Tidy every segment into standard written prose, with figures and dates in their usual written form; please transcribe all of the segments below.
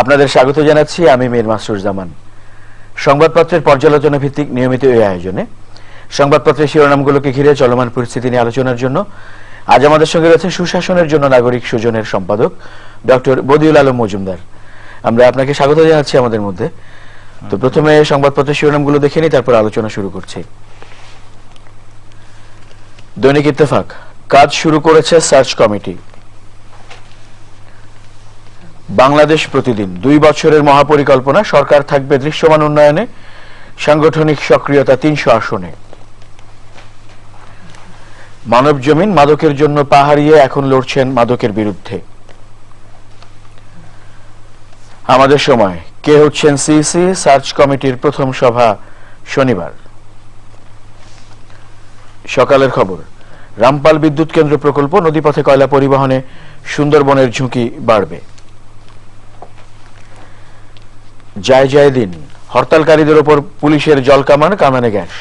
আপনাদের স্বাগত জানাচ্ছি। আমি মীর মাসরুর জামান। সংবাদপত্রের পর্যালোচনা ভিত্তিক নিয়মিত এই আয়োজনে সংবাদপত্রের শিরোনামগুলোকে ঘিরে চলমান পরিস্থিতি নিয়ে আলোচনার জন্য আজ আমাদের সঙ্গে রয়েছে সুশাসনের জন্য নাগরিক সুজনের সম্পাদক ডক্টর বদিউল আলম মজুমদার। আমরা আপনাকে স্বাগত জানাচ্ছি আমাদের মধ্যে। তো প্রথমে সংবাদপত্রের শিরোনামগুলো দেখে নিই, তারপর আলোচনা শুরু করছি। দৈনিক ইত্তেফাক, কাজ শুরু করেছে সার্চ কমিটি। বাংলাদেশ প্রতিদিন, 2 বছরের মহাপরিকল্পনা, সরকার থাকবে দৃশ্যমান উন্নয়নে, সাংগঠনিক সক্রিয়তা 300 আসনে। মানব জমিন, মাদকের জন্য পা হারিয়ে এখন লড়ছেন মাদকের বিরুদ্ধে। আমাদের সময়, কে হচ্ছেন সিইসি, সার্চ কমিটির প্রথম সভা শনিবার। সকালের খবর, রামপাল বিদ্যুৎ কেন্দ্র প্রকল্প, নদীপথে কয়লা পরিবহনে সুন্দরবনের ঝুঁকি বাড়বে। যায় যায় দিন, হরতালকারীদের ওপর পুলিশের জলকামান, কামানে গ্যাস।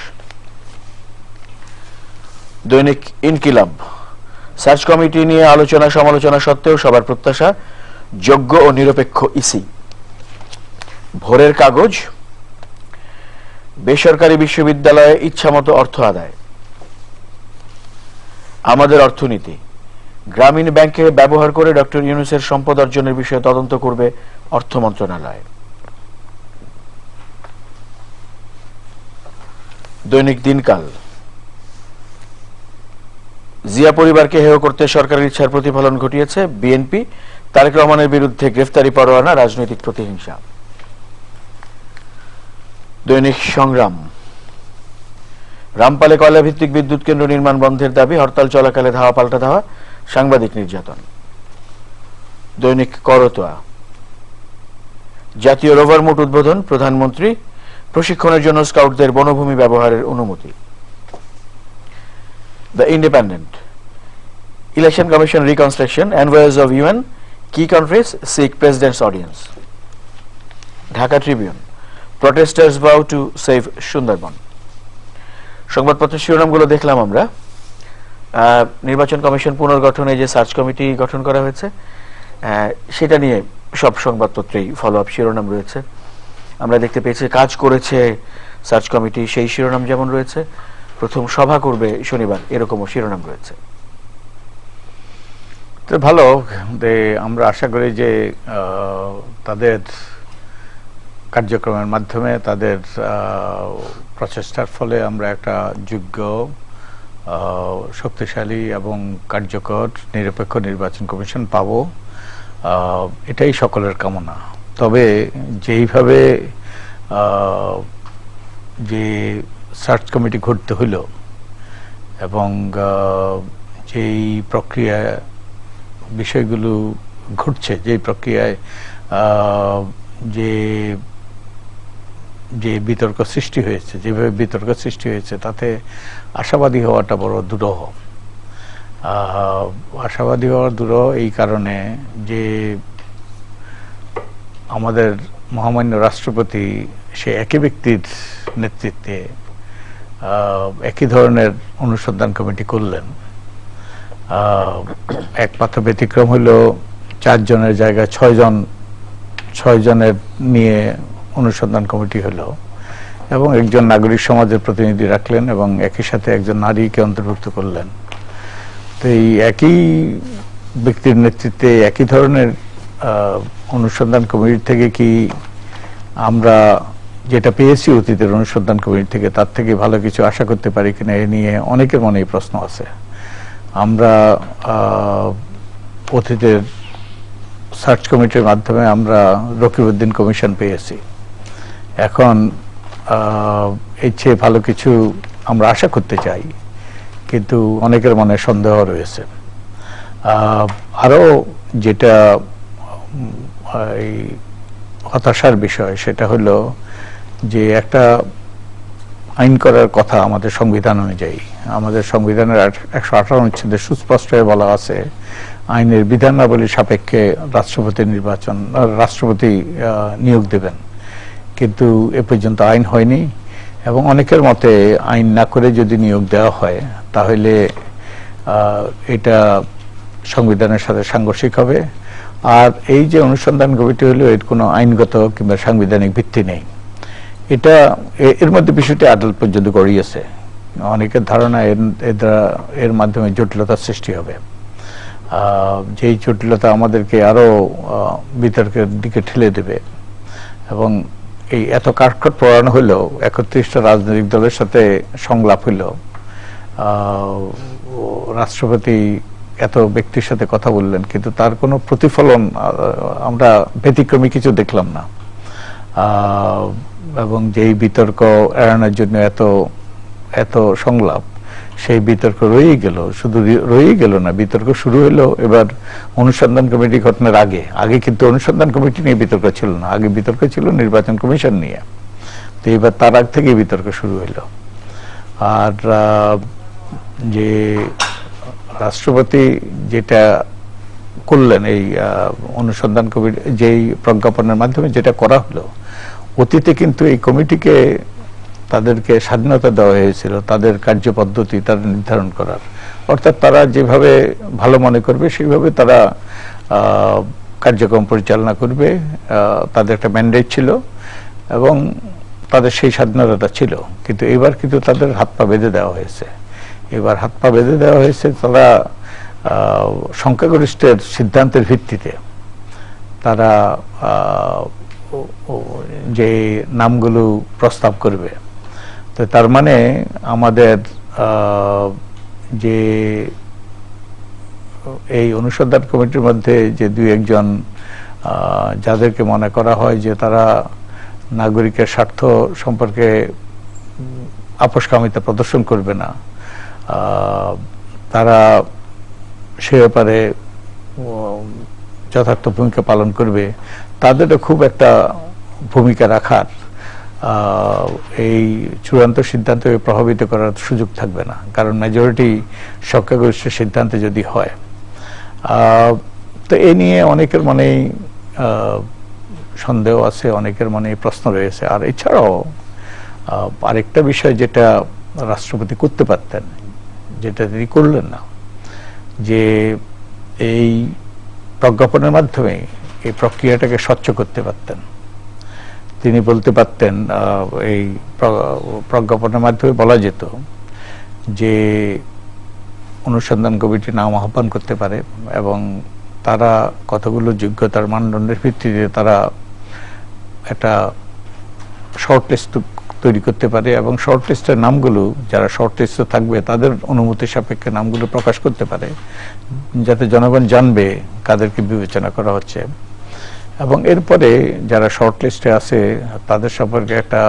দৈনিক ইনকিলাব, সার্চ কমিটি নিয়ে আলোচনা সমালোচনা সত্ত্বেও সবার প্রত্যাশা যোগ্য ও নিরপেক্ষ ইসি। ভোরের কাগজ, বেসরকারি বিশ্ববিদ্যালয়ে ইচ্ছামতো অর্থ আদায়। আমাদের অর্থনীতি, গ্রামীণ ব্যাংকে ব্যবহার করে ডক্টর ইউনূসের সম্পদ অর্জনের বিষয়ে তদন্ত করবে অর্থ মন্ত্রণালয়। দৈনিক দিনকাল, জিয়া পরিবারকে হেয় করতে সরকারের ইচ্ছার প্রতিফলন ঘটিয়েছে বিএনপি, তারেক রহমানের বিরুদ্ধে গ্রেফতারি পরোয়ানা, রাজনৈতিক প্রতিহিংসা। দৈনিক সংগ্রাম, রামপালে কয়লা ভিত্তিক বিদ্যুৎ কেন্দ্র নির্মাণ বন্ধের দাবি, হরতাল চলাকালে ধাওয়া পাল্টা ধাওয়া, সাংবাদিক নির্যাতন। দৈনিক করতোয়া, জাতীয় রোভার মোট উদ্বোধন, প্রধানমন্ত্রী, প্রশিক্ষণের জন্য স্কাউটদের বনভূমি ব্যবহারের অনুমতি। The Independent, election commission reconstruction, envoys of UN, key countries seek president's audience. Dhaka Tribune, protesters vow to save Sundarban. সংবাদপত্রের শিরোনামগুলো দেখলাম আমরা। নির্বাচন কমিশন পুনর্গঠনে যে সার্চ কমিটি গঠন করা হয়েছে সেটা নিয়ে সব সংবাদপত্রেই ফলো আপ শিরোনাম রয়েছে। আমরা দেখতে পেয়েছি কাজ করেছে সার্চ কমিটি, সেই শিরোনাম যেমন রয়েছে, প্রথম সভা করবে শনিবার, এরকমও শিরোনাম রয়েছে। তো ভালো, আমরা আশা করি যে তাদের কার্যক্রমের মাধ্যমে, তাদের প্রচেষ্টার ফলে আমরা একটা যোগ্য, শক্তিশালী এবং কার্যকর নিরপেক্ষ নির্বাচন কমিশন পাব, এটাই সকলের কামনা। তবে যেইভাবে যে সার্চ কমিটি ঘটতে হইল এবং যেই প্রক্রিয়া বিষয়গুলো ঘটছে, যেই প্রক্রিয়ায় যে বিতর্ক সৃষ্টি হয়েছে, যেভাবে বিতর্ক সৃষ্টি হয়েছে, তাতে আশাবাদী হওয়াটা বড় দুরূহ। আশাবাদী হওয়ার দুরূহ এই কারণে যে আমাদের মহামান্য রাষ্ট্রপতি সে একই ব্যক্তির নেতৃত্বে একই ধরনের অনুসন্ধান কমিটি করলেন। একমাত্র ব্যতিক্রম হইল 4 জনের জায়গায় 6 জনের নিয়ে অনুসন্ধান কমিটি হলো এবং একজন নাগরিক সমাজের প্রতিনিধি রাখলেন এবং একই সাথে একজন নারীকে অন্তর্ভুক্ত করলেন। তো এই একই ব্যক্তির নেতৃত্বে একই ধরনের অনুসন্ধান কমিটি থেকে কি আমরা যেটা পেয়েছি অতীতের অনুসন্ধান কমিটি থেকে, তার থেকে ভালো কিছু আশা করতে পারি কিনা, এ নিয়ে অনেকের মনেই প্রশ্ন আছে। আমরা অতীতের সার্চ কমিটির মাধ্যমে আমরা রকিবউদ্দিন কমিশন পেয়েছি, এখন এর চেয়ে ভালো কিছু আমরা আশা করতে চাই, কিন্তু অনেকের মনে সন্দেহ রয়েছে। আরো যেটা হতাশার বিষয় সেটা হলো যে একটা আইন করার কথা আমাদের সংবিধান অনুযায়ী, আমাদের সংবিধানের 118 অনুচ্ছেদে সুস্পষ্ট বলা আছে আইনের বিধানাবলী সাপেক্ষে রাষ্ট্রপতি নিয়োগ দেবেন, কিন্তু এ পর্যন্ত আইন হয়নি এবং অনেকের মতে আইন না করে যদি নিয়োগ দেওয়া হয় তাহলে এটা সংবিধানের সাথে সাংঘর্ষিক হবে, আর এই যে অনুসন্ধান কমিটি হলো, এর কোনো আইনগত কিংবা সাংবিধানিক ভিত্তি নেই। এটা এর মধ্যে বিষয়টি আদালত পর্যন্ত গড়িয়েছে। অনেকের ধারণা এর মাধ্যমে জটিলতার সৃষ্টি হবে, যেই জটিলতা আমাদেরকে আরো বিতর্কের দিকে ঠেলে দেবে। এবং এই এত কাঠখড় পোড়ানো হলো, 31টা রাজনৈতিক দলের সাথে সংলাপ হলো, রাষ্ট্রপতি এত ব্যক্তির সাথে কথা বললেন, কিন্তু তার কোনো প্রতিফলন আমরা ব্যতিক্রমী কিছু দেখলাম না। এবং যেই বিতর্ক এড়ানোর জন্য এত সংলাপ, সেই বিতর্ক রয়েই গেল। শুধু রয়েই গেল না, বিতর্ক শুরু হলো এবার অনুসন্ধান কমিটি গঠনের আগে কিন্তু অনুসন্ধান কমিটি নিয়ে বিতর্ক ছিল না, আগে বিতর্ক ছিল নির্বাচন কমিশন নিয়ে। তো এবার তার আগ থেকে বিতর্ক শুরু হলো। আর যে রাষ্ট্রপতি যেটা করলেন এই অনুসন্ধান কমিটি, যেই প্রজ্ঞাপনের মাধ্যমে যেটা করা হলো, অতীতে কিন্তু এই কমিটিকে তাদেরকে স্বাধীনতা দেওয়া হয়েছিল তাদের কার্যপদ্ধতি তারা নির্ধারণ করার। অর্থাৎ তারা যেভাবে ভালো মনে করবে সেইভাবে তারা কার্যক্রম পরিচালনা করবে, তাদের একটা ম্যান্ডেট ছিল এবং তাদের সেই স্বাধীনতা ছিল। কিন্তু এবার কিন্তু তাদের হাত পা বেঁধে দেওয়া হয়েছে। এবার হাত পা বেঁধে দেওয়া হয়েছে, তারা সংখ্যাগরিষ্ঠের সিদ্ধান্তের ভিত্তিতে তারা যে নামগুলো প্রস্তাব করবে। তো তার মানে আমাদের যে এই অনুসন্ধান কমিটির মধ্যে যে দুই একজন যাদেরকে মনে করা হয় যে তারা নাগরিকের স্বার্থ সম্পর্কে আপোষকামিতা প্রদর্শন করবে না, তারা সে ব্যাপারে যথার্থ ভূমিকা পালন করবে, তাদেরও খুব একটা ভূমিকা রাখার এই চূড়ান্ত সিদ্ধান্ত প্রভাবিত করার সুযোগ থাকবে না। কারণ মেজরিটি সংখ্যাগরিষ্ঠ সিদ্ধান্তে যদি হয়। তো এ নিয়ে অনেকের মনেই সন্দেহ আছে, অনেকের মনে প্রশ্ন রয়েছে। আর এছাড়াও আরেকটা বিষয় যেটা রাষ্ট্রপতি করতে পারতেন, যেটা তিনি করলেন না, যে এই প্রজ্ঞাপনের মাধ্যমে এই প্রক্রিয়াটাকে স্বচ্ছ করতে পারতেন। তিনি বলতে পারতেন, এই প্রজ্ঞাপনের মাধ্যমে বলা যেত যে অনুসন্ধান কমিটি নাম আহ্বান করতে পারে এবং তারা কতগুলো যোগ্যতার মানদণ্ডের ভিত্তিতে তারা একটা শর্ট লিস্ট তৈরি করতে পারে এবং শর্ট লিস্টের নামগুলো, যারা শর্ট লিস্টে থাকবে তাদের অনুমতি সাপেক্ষে নামগুলো প্রকাশ করতে পারে, যাতে জনগণ জানবে কাদেরকে বিবেচনা করা হচ্ছে। এবং এরপরে যারা শর্ট লিস্টে আছে তাদের সম্পর্কে একটা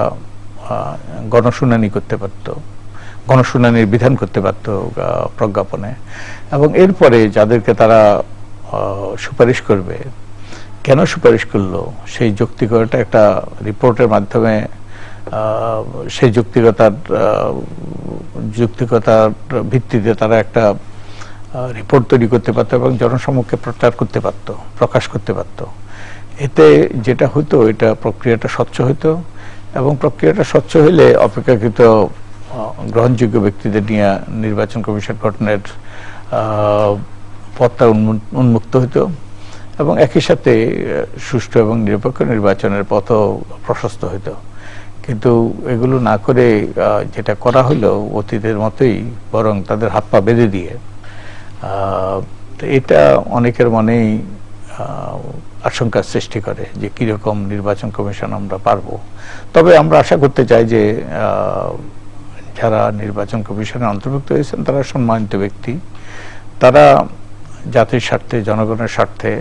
গণশুনানি করতে পারত, গণশুনানির বিধান করতে পারত প্রজ্ঞাপনে। এবং এরপরে যাদেরকে তারা সুপারিশ করবে, কেন সুপারিশ করলো সেই যৌক্তিকতা একটা রিপোর্টের মাধ্যমে, সেই যৌক্তিকতার ভিত্তিতে তারা একটা রিপোর্ট তৈরি করতে পারত এবং জনসমক্ষে প্রচার করতে পারত, প্রকাশ করতে পারত। এতে যেটা হতো, এটা প্রক্রিয়াটা স্বচ্ছ হতো এবং প্রক্রিয়াটা স্বচ্ছ হলে অপেক্ষাকৃত গ্রহণযোগ্য ব্যক্তিদের নিয়ে নির্বাচন কমিশন গঠনের পথটা উন্মুক্ত হতো এবং একই সাথে সুষ্ঠু এবং নিরপেক্ষ নির্বাচনের পথও প্রশস্ত হতো। কিন্তু এগুলো না করে যেটা করা হলো অতীতের মতোই, বরং তাদের হাত পা বেঁধে দিয়ে, এটা অনেকের মনেই আশঙ্কার সৃষ্টি করে যে কিরকম নির্বাচন কমিশন আমরা পারবো। তবে আমরা আশা করতে চাই যে যারা নির্বাচন কমিশনে অন্তর্ভুক্ত হয়েছেন তারা সম্মানিত ব্যক্তি, তারা জাতির স্বার্থে, জনগণের স্বার্থে,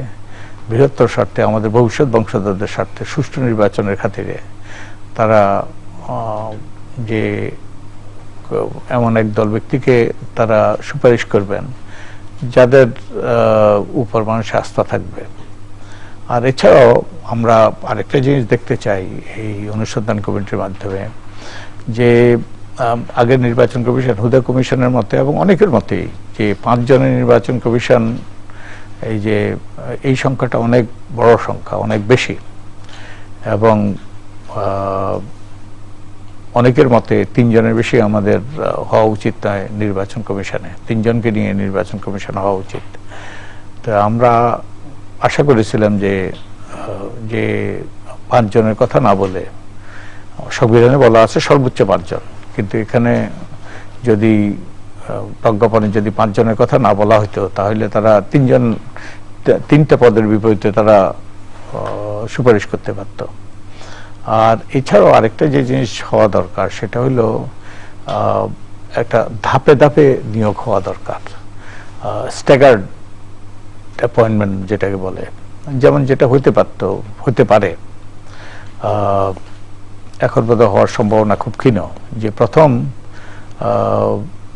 বৃহত্তর স্বার্থে, আমাদের ভবিষ্যৎ বংশধরদের স্বার্থে, সুষ্ঠু নির্বাচনের খাতিরে তারা যে এমন একদল ব্যক্তিকে তারা সুপারিশ করবেন যাদের উপর মানুষের আস্থা থাকবে। আর এছাড়াও আমরা আরেকটা জিনিস দেখতে চাই এই অনুসন্ধান কমিটির মাধ্যমে, যে আগের নির্বাচন কমিশন, হুদা কমিশনের মতে এবং অনেকের মতেই, যে 5 জনের নির্বাচন কমিশন, এই সংখ্যাটা অনেক বড় সংখ্যা, অনেক বেশি। এবং অনেকের মতে 3 জনের বেশি আমাদের হওয়া উচিত নয় নির্বাচন কমিশনে, 3 জনকে নিয়ে নির্বাচন কমিশন হওয়া উচিত। তো আমরা আশা করেছিলাম যে যে 5 জনের কথা না বলে, সংবিধানে বলা আছে সর্বোচ্চ 5 জন, কিন্তু এখানে যদি প্রজ্ঞাপনে যদি 5 জনের কথা না বলা হতো তাহলে তারা 3টা পদের বিপরীতে তারা সুপারিশ করতে পারত। আর এছাড়াও আরেকটা যে জিনিস হওয়া দরকার সেটা হলো একটা ধাপে ধাপে নিয়োগ হওয়া দরকার, স্ট্যাগার্ড অ্যাপয়েন্টমেন্ট যেটাকে বলে, যেমন যেটা হতে পারে এখন বোধহয় হওয়ার সম্ভাবনা খুব ক্ষীণ, যে প্রথম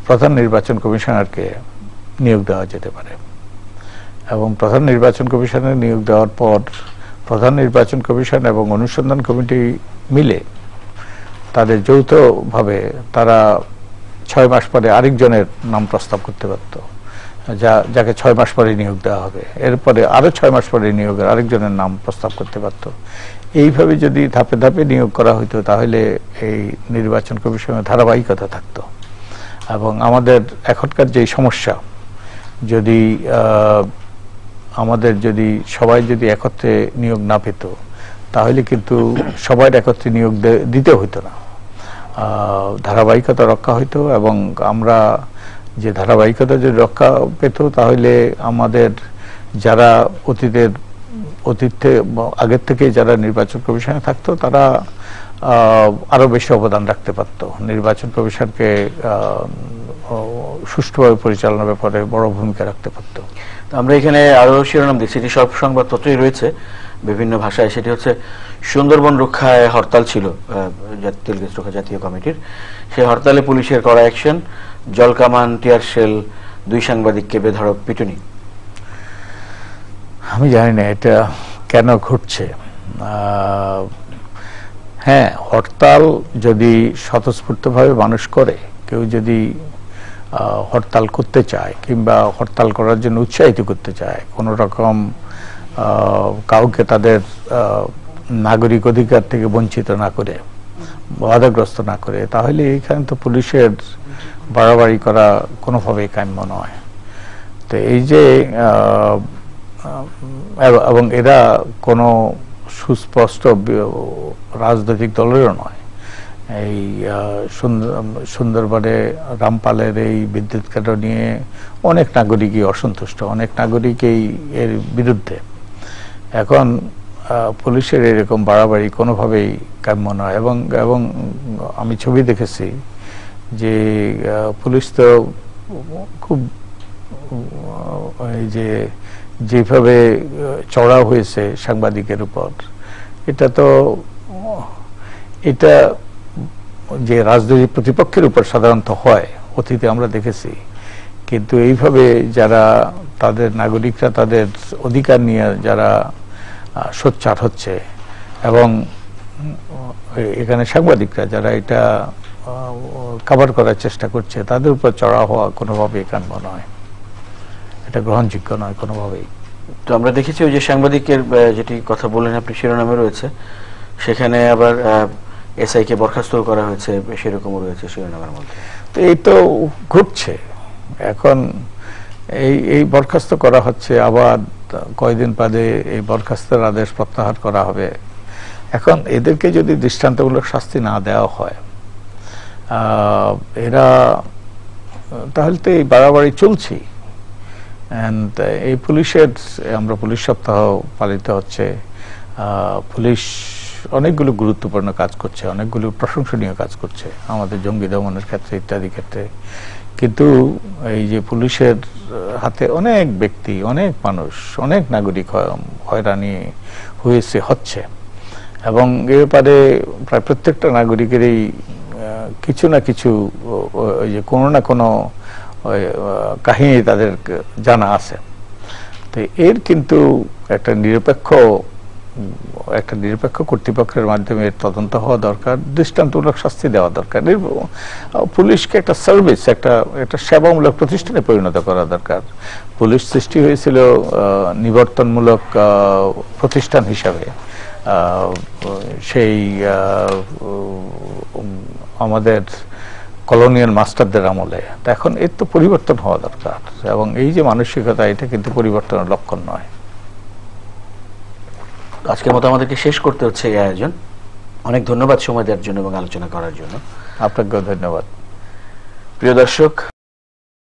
প্রধান নির্বাচন কমিশনারকে নিয়োগ দেওয়া যেতে পারে, এবং প্রধান নির্বাচন কমিশনের নিয়োগ দেওয়ার পর প্রধান নির্বাচন কমিশন এবং অনুসন্ধান কমিটি মিলে তাদের যৌথভাবে তারা 6 মাস পরে আরেকজনের নাম প্রস্তাব করতে পারত, যাকে 6 মাস পরে নিয়োগ দেওয়া হবে, এরপরে আরো 6 মাস পরে নিয়োগের আরেকজনের নাম প্রস্তাব করতে পারত। এইভাবে যদি ধাপে ধাপে নিয়োগ করা হইতো তাহলে এই নির্বাচন কমিশনের ধারাবাহিকতা থাকতো। এবং আমাদের এখনকার যে সমস্যা, যদি সবাই যদি একত্রে নিয়োগ না পেত তাহলে কিন্তু সবাই একত্রে নিয়োগ দিতে হইতো না, ধারাবাহিকতা রক্ষা হইতো। এবং আমরা যে ধারাবাহিকতা যদি রক্ষা পেত তাহলে আমাদের যারা অতীতে আগের থেকে যারা নির্বাচন কমিশনে থাকতো তারা আরো বেশি অবদান রাখতে পারত, নির্বাচন কমিশনকে সুষ্ঠুভাবে পরিচালনার ব্যাপারে বড় ভূমিকা রাখতে পারত। আমরা এখানে আরো শিরোনাম দেখছি, এটি সব সংবাদপত্রই রয়েছে বিভিন্ন ভাষায়। সেটি হচ্ছে সুন্দরবন রক্ষায় হরতাল ছিল তেলগাছ রক্ষা জাতীয় কমিটির, সেই হরতালে পুলিশের কড়া অ্যাকশন, জলকামান, টিয়ার শেল, 2 সাংবাদিককে বেধড়ক পিটুনি। আমি জানি না এটা কেন ঘটছে। হ্যাঁ, হরতাল যদি স্বতঃস্ফূর্তভাবে মানুষ করে, কেউ যদি হরতাল করতে চায় কিংবা হরতাল করার জন্য উৎসাহিত করতে চায়, কোনো রকম কাউকে তাদের নাগরিক অধিকার থেকে বঞ্চিত না করে, বাধাগ্রস্ত না করে, তাহলে এখানে তো পুলিশের বাড়াবাড়ি করা কোনোভাবেই কাম্য নয়। তো এই যে এবং এরা কোনো সুস্পষ্ট রাজনৈতিক দলেরও নয়। এই সুন্দরবনে রামপালের এই বিদ্যুৎ কেন্দ্র নিয়ে অনেক নাগরিকই অসন্তুষ্ট, অনেক নাগরিকই এর বিরুদ্ধে। এখন পুলিশের এরকম বাড়াবাড়ি কোনোভাবেই কাম্য নয়। এবং আমি ছবি দেখেছি যে পুলিশ তো খুব এই যেভাবে চড়াও হয়েছে সাংবাদিকের উপর, এটা যে রাজনৈতিক প্রতিপক্ষের উপর সাধারণত হয়, অতীতে আমরা দেখেছি, কিন্তু এইভাবে যারা তাদের নাগরিকরা তাদের অধিকার নিয়ে যারা সোচ্চার হচ্ছে, এবং এখানে সাংবাদিকরা যারা এটা কভার করার চেষ্টা করছে, তাদের উপর চড়া হওয়া কোনোভাবেই কাম্য নয়, এটা গ্রহণযোগ্য নয় কোনোভাবেই। তো আমরা দেখেছি ওই যে সাংবাদিকের যেটি কথা বললেন আপনি শিরোনামে রয়েছে, সেখানে আবার এসআই কে বরখাস্ত করা হয়েছে, সেরকমও রয়েছে শিরোনামের মধ্যে। তো এই তো ঘটছে এখন, এই বরখাস্ত করা হচ্ছে, আবার কয়েকদিন বাদে এই বরখাস্তের আদেশ প্রত্যাহার করা হবে। এখন এদেরকে যদি দৃষ্টান্তমূলক শাস্তি না দেওয়া হয়, এরা তাহলে তো এই বাড়াবাড়ি চলছেই। এই পুলিশের, আমরা পুলিশ সপ্তাহ পালিত হচ্ছে, পুলিশ অনেকগুলো গুরুত্বপূর্ণ কাজ করছে, অনেকগুলো প্রশংসনীয় কাজ করছে আমাদের জঙ্গি দমনের ক্ষেত্রে ইত্যাদি ক্ষেত্রে, কিন্তু এই যে পুলিশের হাতে অনেক ব্যক্তি, অনেক মানুষ, অনেক নাগরিক হয়রানি হচ্ছে, এবং এ ব্যাপারে প্রায় প্রত্যেকটা নাগরিকেরই কিছু না কিছু ওই যে কোনো না কোনো কাহিনী তাদের জানা আছে। তো এর কিন্তু একটা নিরপেক্ষ কর্তৃপক্ষের মাধ্যমে তদন্ত হওয়া দরকার, দৃষ্টান্তমূলক শাস্তি দেওয়া দরকার। পুলিশকে একটা সার্ভিস, একটা সেবামূলক প্রতিষ্ঠানে পরিণত করা দরকার। পুলিশ সৃষ্টি হয়েছিল নিবর্তনমূলক প্রতিষ্ঠান হিসাবে, সেই আমাদের কলোনিয়াল মাস্টারদের আমলে। এখন এর তো পরিবর্তন হওয়া দরকার, এবং এই যে মানসিকতা, এটা কিন্তু পরিবর্তনের লক্ষণ নয়। আজকের মতো আমাদেরকে শেষ করতে হচ্ছে এই আয়োজন। অনেক ধন্যবাদ সময় দেওয়ার জন্য এবং আলোচনা করার জন্য। আপনাকেও ধন্যবাদ। প্রিয় দর্শক,